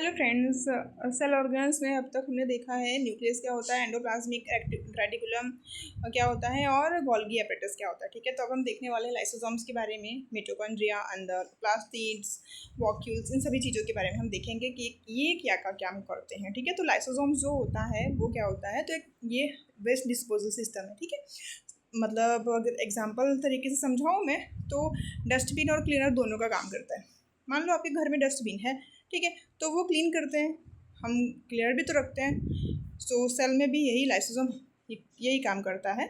Hello friends. Cell organs में अब तक हमने देखा है न्यूक्लियस क्या होता है, एंडोप्लाज्मिक रेटिकुलम क्या होता है और गोल्गी एपेटस क्या होता है। ठीक है, तो अब हम देखने वाले हैं लाइसोसोम्स के बारे में, मिटोकॉन्ड्रिया, अंदर प्लास्टिड्स, वॉक्यूल्स, इन सभी चीज़ों के बारे में हम देखेंगे कि ये क्या का क्या करते हैं। ठीक है, तो लाइसोसोम्स जो होता है वो क्या होता है, तो ये वेस्ट डिस्पोजल सिस्टम है। ठीक है, मतलब अगर एग्जाम्पल तरीके से समझाऊँ मैं तो डस्टबिन और क्लीनर दोनों का काम करता है। मान लो आपके घर में डस्टबिन है, ठीक है, तो वो क्लीन करते हैं, हम क्लियर भी तो रखते हैं। सो सेल में भी यही लाइसोसोम यही काम करता है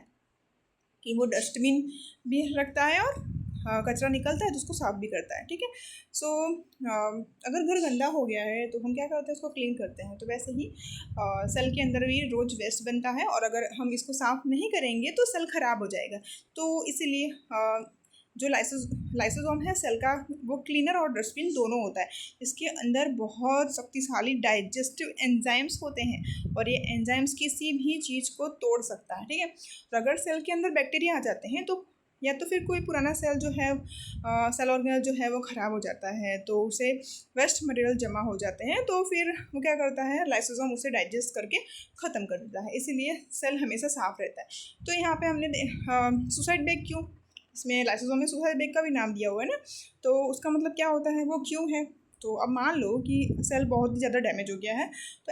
कि वो डस्टबिन भी रखता है और कचरा निकलता है तो उसको साफ भी करता है। ठीक है, सो अगर घर गंदा हो गया है तो हम क्या करते हैं, उसको क्लीन करते हैं। तो वैसे ही सेल के अंदर भी रोज़ वेस्ट बनता है और अगर हम इसको साफ नहीं करेंगे तो सेल ख़राब हो जाएगा। तो इसीलिए जो लाइसोसोम है सेल का, वो क्लीनर और डस्टबिन दोनों होता है। इसके अंदर बहुत शक्तिशाली डाइजेस्टिव एंजाइम्स होते हैं और ये एंजाइम्स किसी भी चीज़ को तोड़ सकता है। ठीक है, तो अगर सेल के अंदर बैक्टीरिया आ जाते हैं तो या तो फिर कोई पुराना सेल जो है, सेल ऑर्गेनल जो है वो ख़राब हो जाता है, तो उसे वेस्ट मटेरियल जमा हो जाते हैं, तो फिर वो क्या करता है, लाइसोसोम उसे डाइजेस्ट करके ख़त्म कर देता है। इसीलिए सेल हमेशा साफ रहता है। तो यहाँ पे हमने सुसाइड बैग क्यों, इसमें लाइसोसोम में सुसाइड बैग का भी नाम दिया हुआ है ना, तो उसका मतलब क्या होता है, वो क्यों है। तो अब मान लो कि सेल बहुत ही ज़्यादा डैमेज हो गया है, तो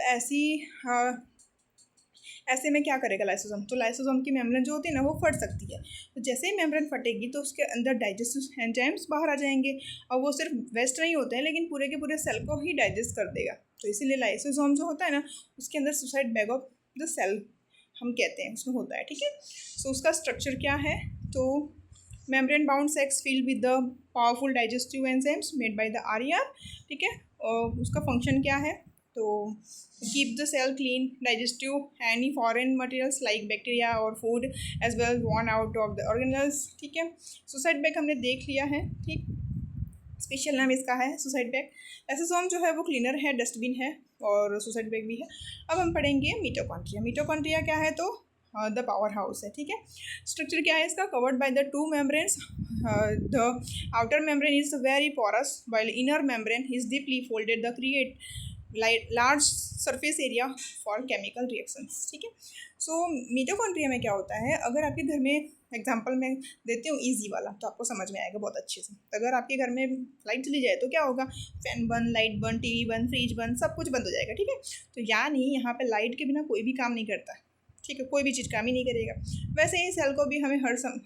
ऐसे में क्या करेगा लाइसोसोम, तो लाइसोसोम की मेम्ब्रेन जो होती है ना वो फट सकती है। तो जैसे ही मेम्ब्रेन फटेगी तो उसके अंदर डाइजेस्टिव एंजाइम्स बाहर आ जाएंगे और वो सिर्फ वेस्ट नहीं होते हैं लेकिन पूरे के पूरे सेल को ही डाइजेस्ट कर देगा। तो इसीलिए लाइसोसोम जो होता है ना, उसके अंदर suicide bag of the cell हम कहते हैं, उसमें होता है। ठीक है, सो उसका स्ट्रक्चर क्या है, तो membrane bound sacs filled with the powerful digestive enzymes made by the RER। ठीक है, और उसका फंक्शन क्या है, तो keep the cell clean, digestive any foreign materials like bacteria और food as well worn out of the organelles। ठीक है, सुसाइड बैग हमने देख लिया है। ठीक, स्पेशल नाम इसका है सुसाइड बैग। लाइसोसोम जो है वो क्लीनर है, डस्टबिन है और सुसाइड बैग भी है। अब हम पढ़ेंगे मिटोकॉन्ड्रिया। मिटोकॉन्ड्रिया क्या है, तो द पावर हाउस है। ठीक है, स्ट्रक्चर क्या है इसका, covered by the two membranes. The outer membrane is very porous while inner membrane is deeply folded the create large surface area for chemical reactions. ठीक है, सो मिटोकॉन्ड्रिया में क्या होता है, अगर आपके घर में एग्जाम्पल मैं देती हूँ ईजी वाला तो आपको समझ में आएगा बहुत अच्छे से। अगर आपके घर में लाइट चली जाए तो क्या होगा, फैन बंद, लाइट बंद, टीवी बंद, फ्रिज बंद, सब कुछ बंद हो जाएगा। ठीक है, तो यानी यहाँ पे लाइट के बिना कोई भी काम नहीं करता। ठीक है, कोई भी चीज़ काम ही नहीं करेगा। वैसे ही सेल को भी हमें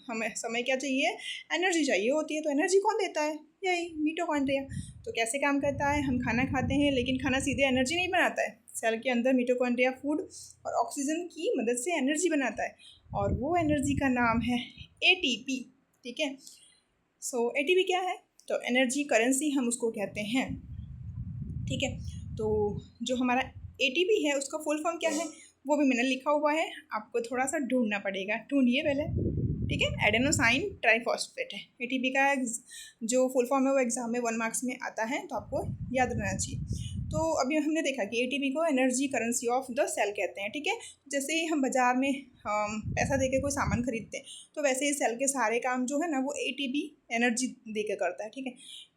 हमें समय क्या चाहिए, एनर्जी चाहिए होती है। तो एनर्जी कौन देता है, यही मिटोकॉन्ड्रिया। तो कैसे काम करता है, हम खाना खाते हैं लेकिन खाना सीधे एनर्जी नहीं बनाता है। सेल के अंदर मिटोकॉन्ड्रिया फूड और ऑक्सीजन की मदद से एनर्जी बनाता है और वो एनर्जी का नाम है ATP। ठीक है, सो ATP क्या है, तो एनर्जी करेंसी हम उसको कहते हैं। ठीक है, तो जो हमारा ATP है उसका फुल फॉर्म क्या है, वो भी मैंने लिखा हुआ है, आपको थोड़ा सा ढूंढना पड़ेगा, ढूंढिए पहले। ठीक है, एडेनोसाइन ट्राइफॉस्फेट है ATP का जो फुल फॉर्म है, वो एग्जाम में 1 मार्क्स में आता है, तो आपको याद रहना चाहिए। तो अभी हमने देखा कि ATP को energy currency of the cell कहते हैं। ठीक है, जैसे ही हम बाज़ार में पैसा दे के कोई सामान खरीदते हैं तो वैसे ही सेल के सारे काम जो है ना वो ATP एनर्जी दे के करता है। ठीक है,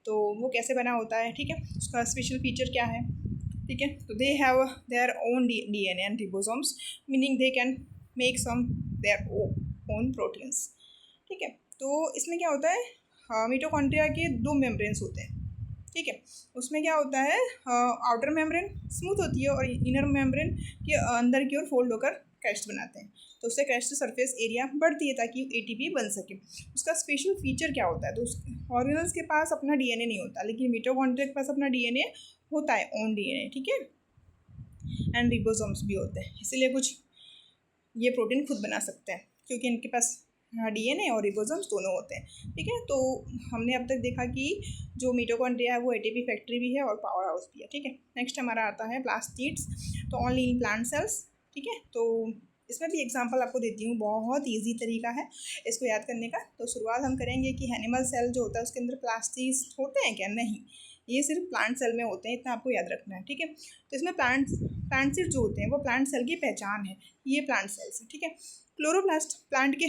तो वो कैसे बना होता है, ठीक है, उसका स्पेशल फीचर क्या है। ठीक है, तो they have their own DNA and ribosomes, meaning they can make some their own proteins. ठीक है, तो इसमें क्या होता है, मिटोकॉन्ड्रिया के 2 मेम्ब्रेन्स होते हैं। ठीक है, उसमें क्या होता है, आउटर मेम्ब्रेन स्मूथ होती है और इनर मेम्ब्रेन के अंदर की ओर फोल्ड होकर क्रेस्ट बनाते हैं, तो उससे क्रेस्ट सरफेस एरिया बढ़ती है ताकि ATP बन सके। उसका स्पेशल फीचर क्या होता है, तो ऑर्गेनल्स के पास अपना DNA नहीं होता लेकिन मिटोकॉन्ड्रिया के पास अपना DNA होता है, ओन DNA। ठीक है, एंड रिबोसोम्स भी होते हैं, इसीलिए कुछ ये प्रोटीन खुद बना सकते हैं क्योंकि इनके पास DNA और रिबोसोम्स दोनों होते हैं। ठीक है, तो हमने अब तक देखा कि जो मिटोकॉन्ड्रिया है वो ATP फैक्ट्री भी है और पावर हाउस भी है। ठीक है, नेक्स्ट हमारा आता है प्लास्टिड्स, तो ओनली इन प्लांट सेल्स। ठीक है, तो इसमें भी एग्जांपल आपको देती हूँ, बहुत इजी तरीका है इसको याद करने का। तो शुरुआत हम करेंगे कि एनिमल सेल जो होता है उसके अंदर प्लास्टिड्स होते हैं क्या, नहीं, ये सिर्फ प्लांट सेल में होते हैं, इतना आपको याद रखना है, ठीक है। तो इसमें प्लांट सेल जो होते हैं वो प्लांट सेल की पहचान है, ये प्लांट सेल्स है, ठीक है। क्लोरोप्लास्ट प्लांट के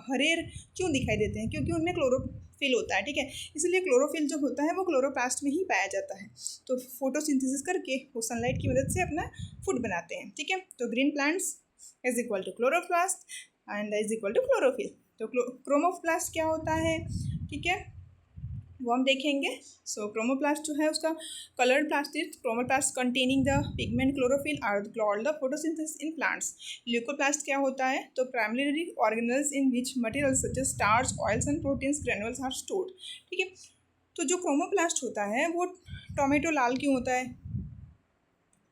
हरे क्यों दिखाई देते हैं, क्योंकि उनमें क्लोरोफिल होता है, ठीक है। इसलिए क्लोरोफिल जो होता है वो क्लोरोप्लास्ट में ही पाया जाता है। तो फोटोसिंथेसिस करके वो सनलाइट की मदद से अपना फूड बनाते हैं, ठीक है। तो green plants is equal to chloroplast and is equal to chlorophyll. तो क्रोमोप्लास्ट क्या होता है, ठीक है, वो हम देखेंगे। सो क्रोमोप्लास्ट जो है उसका coloured plastic chromoplast containing the pigment chlorophyll are called the photosynthesis in plants. Leucoplast क्या होता है, तो primary organelles in which materials such as starch oils and proteins granules are stored, ठीक है। तो जो क्रोमोप्लास्ट होता है वो टोमेटो लाल क्यों होता है,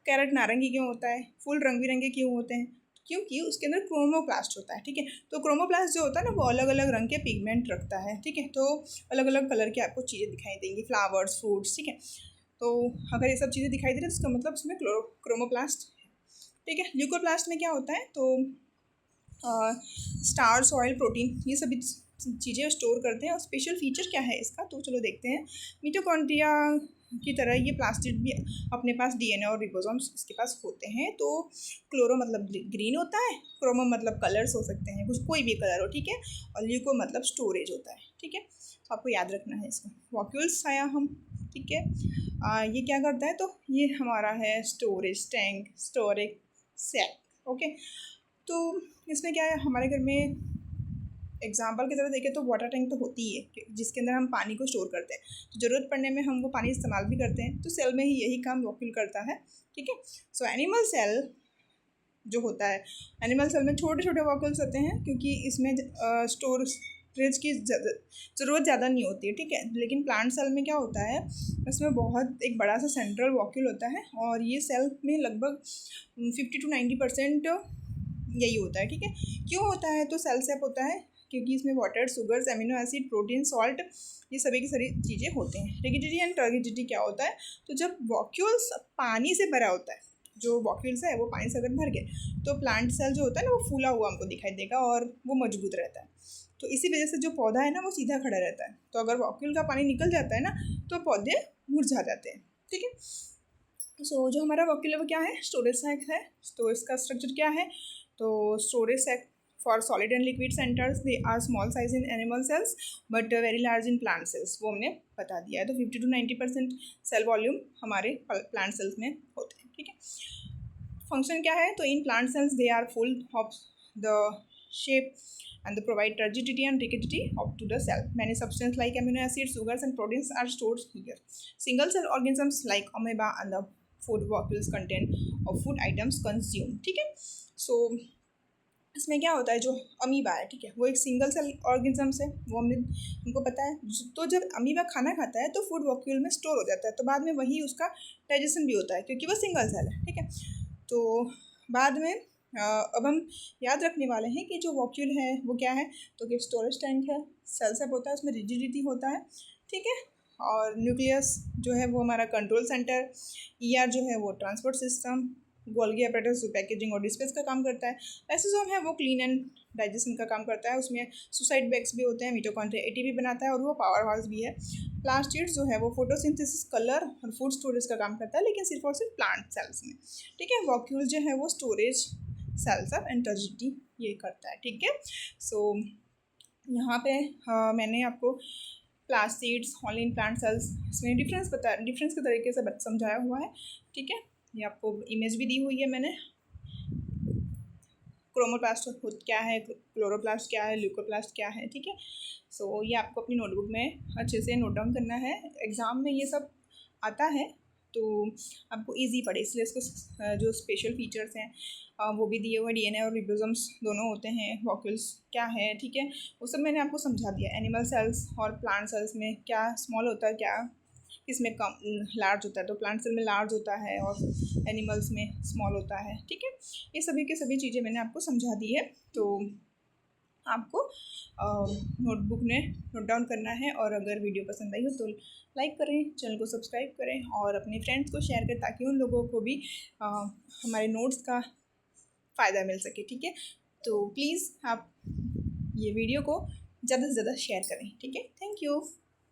कैरेट नारंगी क्यों होता है, फूल रंग बिरंगे क्यों होते हैं, क्योंकि उसके अंदर क्रोमोप्लास्ट होता है, ठीक है। तो क्रोमोप्लास्ट जो होता है ना वो अलग अलग रंग के पिगमेंट रखता है, ठीक है। तो अलग अलग कलर के आपको चीज़ें दिखाई देंगी, फ्लावर्स, फ्रूट्स, ठीक है। तो अगर ये सब चीज़ें दिखाई दे रही है तो इसका मतलब उसमें क्रोमोप्लास्ट है, ठीक है। ल्यूकोप्लास्ट में क्या होता है, तो स्टार्च, ऑयल, प्रोटीन, ये सभी चीज़ें स्टोर करते हैं। और स्पेशल फीचर क्या है इसका, तो चलो देखते हैं। मिटोकॉन्ड्रिया की तरह ये प्लास्टिड भी अपने पास डीएनए और रिबोसोम्स इसके पास होते हैं। तो क्लोरो मतलब ग्रीन होता है, क्रोमो मतलब कलर्स हो सकते हैं, कुछ कोई भी कलर हो, ठीक है। और ल्यूको मतलब स्टोरेज होता है, ठीक है। तो आपको याद रखना है इसका। वॉक्यूल्स आया हम, ठीक है। ये क्या करता है, तो ये हमारा है storage tank, storage set, okay. तो इसमें क्या है, हमारे घर में एग्जाम्पल की तरह देखें तो वाटर टैंक तो होती ही है जिसके अंदर हम पानी को स्टोर करते हैं, तो ज़रूरत पड़ने में हम वो पानी इस्तेमाल भी करते हैं। तो सेल में ही यही काम वॉक्यूल करता है, ठीक है। सो एनिमल सेल जो होता है, एनिमल सेल में छोटे छोटे वॉक्यूल्स होते हैं क्योंकि इसमें स्टोरेज की ज़रूरत ज़्यादा नहीं होती है, ठीक है। लेकिन प्लांट सेल में क्या होता है, इसमें बहुत एक बड़ा सा सेंट्रल वॉक्यूल होता है और ये सेल में लगभग 50 to 90% यही होता है, ठीक है। क्यों होता है, तो सेल सेप होता है क्योंकि इसमें water, sugars, amino acid, protein, salt, ये सभी की सारी चीज़ें होते हैं। रिगिडिटी एंड टर्गिडिटी क्या होता है, तो जब वॉक्यूल्स पानी से भरा होता है, जो वॉक्यूल्स है वो पानी से अगर भर गए तो प्लांट सेल जो होता है ना वो फूला हुआ हमको दिखाई देगा और वो मजबूत रहता है। तो इसी वजह से जो पौधा है ना वो सीधा खड़ा रहता है। तो अगर वॉक्यूल का पानी निकल जाता है ना तो पौधे मुरझा जाते हैं, ठीक है। सो जो हमारा वॉक्यूल है वो क्या है, स्टोरेज सैक है। तो इसका स्ट्रक्चर क्या है, तो storage sac for solid and liquid centres they are small size in animal cells but very large in plant cells, वो हमने बता दिया है। तो 50 to 90% सेल वॉल्यूम हमारे प्लांट सेल्स में होते हैं, ठीक है। फंक्शन क्या है, तो in plant cells they are full of the shape and they provide turgidity and rigidity up to the cell. Many substances like amino acids, sugars and proteins are stored here. Single cell organisms like amoeba and the food vacuoles contain of food items consumed, ठीक है। So इसमें क्या होता है, जो amoeba है, ठीक है, वो एक सिंगल सेल ऑर्गेनिजम्स है, वो हमको पता है। तो जब अमीबा खाना खाता है तो फूड वॉक्यूल में स्टोर हो जाता है, तो बाद में वही उसका डाइजेशन भी होता है क्योंकि वो सिंगल सेल है, ठीक है। तो बाद में अब हम याद रखने वाले हैं कि जो वॉक्यूल है वो क्या है, तो कि स्टोरेज टैंक है, सेल सेप होता है, उसमें रिजिडिटी होता है, ठीक है। और न्यूक्लियस जो है वो हमारा कंट्रोल सेंटर, ईआर जो है वो ट्रांसपोर्ट सिस्टम, गोल्गी अपैरेटस जो पैकेजिंग और डिस्पेंस का काम करता है, लाइसोसोम है वो क्लीन एंड डाइजेशन का काम करता है, उसमें सुसाइड बैग्स भी होते हैं, मिटोकॉन्ड्रिया एटीपी बनाता है और वो पावर हाउस भी है। प्लास्टिड्स जो है वो फोटोसिंथेसिस, कलर और फूड स्टोरेज का काम करता है, लेकिन सिर्फ और सिर्फ प्लांट सेल्स में, ठीक है। वॉक्यूल जो है वो storage, cells of and turgidity ये करता है, ठीक है। सो यहाँ पे मैंने आपको प्लास्टिड्स, ऑनलाइन प्लांट सेल्स, इसमें डिफरेंस के तरीके से समझाया हुआ है, ठीक है। ये आपको इमेज भी दी हुई है मैंने। क्रोमोप्लास्ट क्या है, क्लोरोप्लास्ट क्या है, ल्यूकोप्लास्ट क्या है, ठीक है। सो ये आपको अपनी नोटबुक में अच्छे से नोट डाउन करना है, एग्ज़ाम में ये सब आता है तो आपको इजी पड़े, इसलिए इसको जो स्पेशल फीचर्स हैं वो भी दिए हुए, डीएनए और रिबोसोम्स दोनों होते हैं, वॉक्यूल्स क्या है, ठीक है, वो सब मैंने आपको समझा दिया। एनिमल सेल्स और प्लांट सेल्स में क्या स्मॉल होता है, क्या इसमें कम लार्ज होता है, तो प्लांट सेल में लार्ज होता है और एनिमल्स में स्मॉल होता है, ठीक है। ये सभी की सभी चीज़ें मैंने आपको समझा दी है, तो आपको नोटबुक में नोट डाउन करना है। और अगर वीडियो पसंद आई हो तो लाइक करें, चैनल को सब्सक्राइब करें और अपने फ्रेंड्स को शेयर करें ताकि उन लोगों को भी हमारे नोट्स का फ़ायदा मिल सके, ठीक है। तो प्लीज़ आप ये वीडियो को ज़्यादा से ज़्यादा शेयर करें, ठीक है। Thank you.